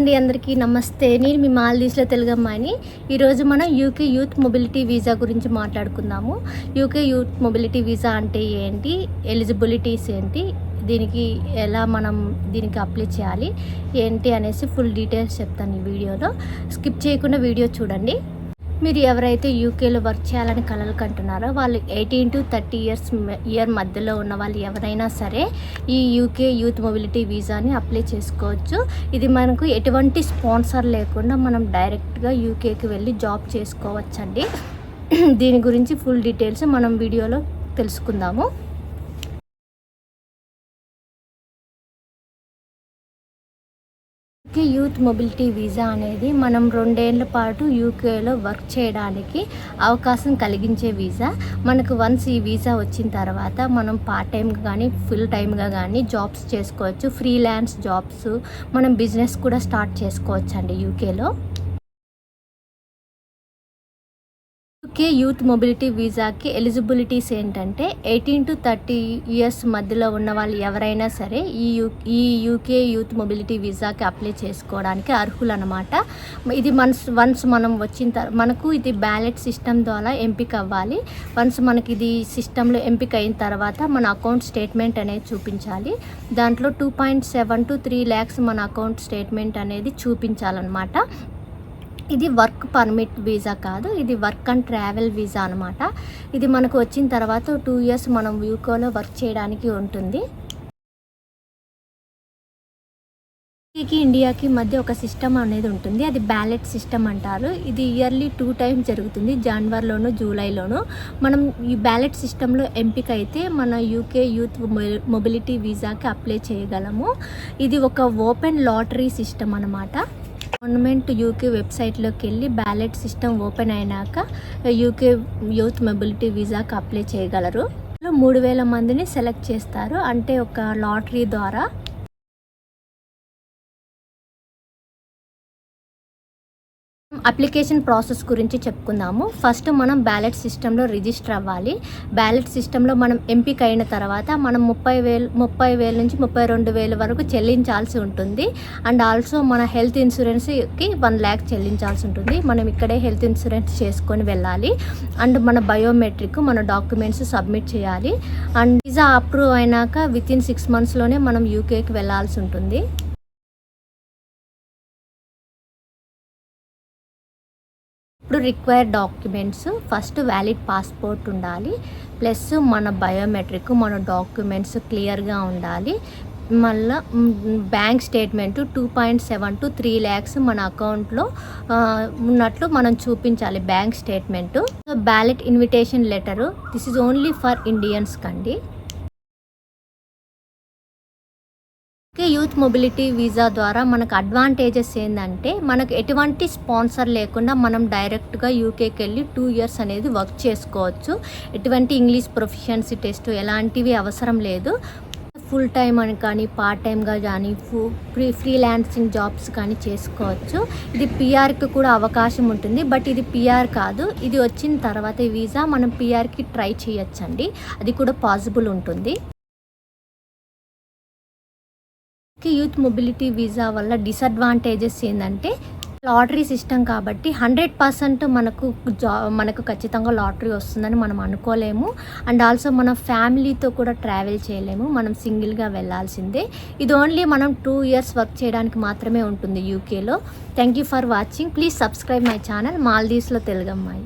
అందరికీ నమస్తే. నేను మీ మాల్దీవ్స్లో తెలుగు అమ్మాయిని. ఈరోజు మనం యూకే యూత్ మొబిలిటీ వీసా గురించి మాట్లాడుకుందాము. యూకే యూత్ మొబిలిటీ వీసా అంటే ఏంటి, ఎలిజిబిలిటీస్ ఏంటి, దీనికి ఎలా మనం దీనికి అప్లై చేయాలి ఏంటి అనేసి ఫుల్ డీటెయిల్స్ చెప్తాను ఈ వీడియోలో. స్కిప్ చేయకుండా వీడియో చూడండి. మీరు ఎవరైతే యూకేలో వర్క్ చేయాలని కలలు కంటున్నారో వాళ్ళు 18 to 30 ఇయర్ మధ్యలో ఉన్న వాళ్ళు ఎవరైనా సరే ఈ యూకే యూత్ మొబిలిటీ వీసాని అప్లై చేసుకోవచ్చు. ఇది మనకు ఎటువంటి స్పాన్సర్ లేకుండా మనం డైరెక్ట్గా యూకేకి వెళ్ళి జాబ్ చేసుకోవచ్చండి. దీని గురించి ఫుల్ డీటెయిల్స్ మనం వీడియోలో తెలుసుకుందాము. యూకే యూత్ మొబిలిటీ వీసా అనేది మనం 2 ఏళ్ల పాటు యూకేలో వర్క్ చేయడానికి అవకాశం కలిగించే వీసా. మనకు వన్స్ ఈ వీసా వచ్చిన తర్వాత మనం పార్ట్ టైంగా కానీ ఫుల్ టైమ్గా కానీ జాబ్స్ చేసుకోవచ్చు. ఫ్రీలాన్స్ జాబ్స్, మనం బిజినెస్ కూడా స్టార్ట్ చేసుకోవచ్చు అండి యూకేలో. యూకే యూత్ మొబిలిటీ వీసాకి ఎలిజిబిలిటీస్ ఏంటంటే 18 to 30 ఇయర్స్ మధ్యలో ఉన్న వాళ్ళు ఎవరైనా సరే ఈ యూకే యూత్ మొబిలిటీ వీసాకి అప్లై చేసుకోవడానికి అర్హులు అనమాట. ఇది వన్స్ మనం వచ్చిన మనకు ఇది బ్యాలెట్ సిస్టమ్ ద్వారా ఎంపిక అవ్వాలి. వన్స్ మనకి ఇది సిస్టంలో ఎంపిక అయిన తర్వాత మన అకౌంట్ స్టేట్మెంట్ అనేది చూపించాలి. దాంట్లో 2.7 to 3 lakhs మన అకౌంట్ స్టేట్మెంట్ అనేది చూపించాలన్నమాట. ఇది వర్క్ పర్మిట్ వీసా కాదు, ఇది వర్క్ అండ్ ట్రావెల్ వీసా అనమాట. ఇది మనకు వచ్చిన తర్వాత 2 years మనం యూకేలో వర్క్ చేయడానికి ఉంటుంది. యూకేకి ఇండియాకి మధ్య ఒక సిస్టమ్ అనేది ఉంటుంది, అది బ్యాలెట్ సిస్టమ్ అంటారు. ఇది ఇయర్లీ 2 times జరుగుతుంది, జనవరిలోను జూలైలోను. మనం ఈ బ్యాలెట్ సిస్టంలో ఎంపిక అయితే మన యూకే యూత్ మొబిలిటీ వీసాకి అప్లై చేయగలము. ఇది ఒక ఓపెన్ లాటరీ సిస్టమ్ అనమాట. గవర్నమెంట్ యూకే వెబ్సైట్లోకి వెళ్ళి బ్యాలెట్ సిస్టమ్ ఓపెన్ అయినాక యూకే యూత్ మొబిలిటీ వీసాకి అప్లై చేయగలరు. 3,000 మందిని సెలెక్ట్ చేస్తారు, అంటే ఒక లాటరీ ద్వారా. అప్లికేషన్ ప్రాసెస్ గురించి చెప్పుకుందాము. ఫస్ట్ మనం బ్యాలెట్ సిస్టంలో రిజిస్టర్ అవ్వాలి. బ్యాలెట్ సిస్టంలో మనం ఎంపిక అయిన తర్వాత మనం 30,000 నుంచి 32,000 వరకు చెల్లించాల్సి ఉంటుంది. అండ్ ఆల్సో మన హెల్త్ ఇన్సూరెన్స్కి 1 lakh చెల్లించాల్సి ఉంటుంది. మనం ఇక్కడే హెల్త్ ఇన్సూరెన్స్ చేసుకొని వెళ్ళాలి. అండ్ మన బయోమెట్రిక్, మన డాక్యుమెంట్స్ సబ్మిట్ చేయాలి. అండ్ వీసా అప్రూవ్ అయినాక వితిన్ 6 monthsలోనే మనం యూకేకి వెళ్ళాల్సి ఉంటుంది. ఇప్పుడు required documents, first valid passport ఉండాలి, ప్లస్ మన బయోమెట్రిక్, మన డాక్యుమెంట్స్ క్లియర్గా ఉండాలి. మళ్ళీ బ్యాంక్ స్టేట్మెంట్ 2.7 to 3 lakhs మన అకౌంట్లో ఉన్నట్లు మనం చూపించాలి bank statement. Ballot invitation letter, this is only for Indians కండి. యూత్ మొబిలిటీ వీసా ద్వారా మనకు అడ్వాంటేజెస్ ఏంటంటే మనకు ఎటువంటి స్పాన్సర్ లేకుండా మనం డైరెక్ట్గా యూకేకి వెళ్ళి 2 years అనేది వర్క్ చేసుకోవచ్చు. ఎటువంటి ఇంగ్లీష్ ప్రొఫిషియన్సీ టెస్ట్ ఎలాంటివి అవసరం లేదు. ఫుల్ టైం అని కానీ పార్ట్ టైమ్గా కానీ ఫ్రీలాన్సింగ్ జాబ్స్ కానీ చేసుకోవచ్చు. ఇది పిఆర్కి కూడా అవకాశం ఉంటుంది, బట్ ఇది పిఆర్ కాదు. ఇది వచ్చిన తర్వాత ఈ వీసా మనం పిఆర్కి ట్రై చేయొచ్చండి, అది కూడా పాసిబుల్ ఉంటుంది. యూత్ మొబిలిటీ వీసా వల్ల డిసడ్వాంటేజెస్ ఏంటంటే లాటరీ సిస్టమ్ కాబట్టి 100% మనకు ఖచ్చితంగా లాటరీ వస్తుందని మనం అనుకోలేము. అండ్ ఆల్సో మన ఫ్యామిలీతో కూడా ట్రావెల్ చేయలేము, మనం సింగిల్గా వెళ్ళాల్సిందే. ఇది ఓన్లీ మనం 2 years వర్క్ చేయడానికి మాత్రమే ఉంటుంది యూకేలో. Thank you for watching. Please subscribe my channel మాల్దీవ్స్లో తెలుగు అమ్మాయి.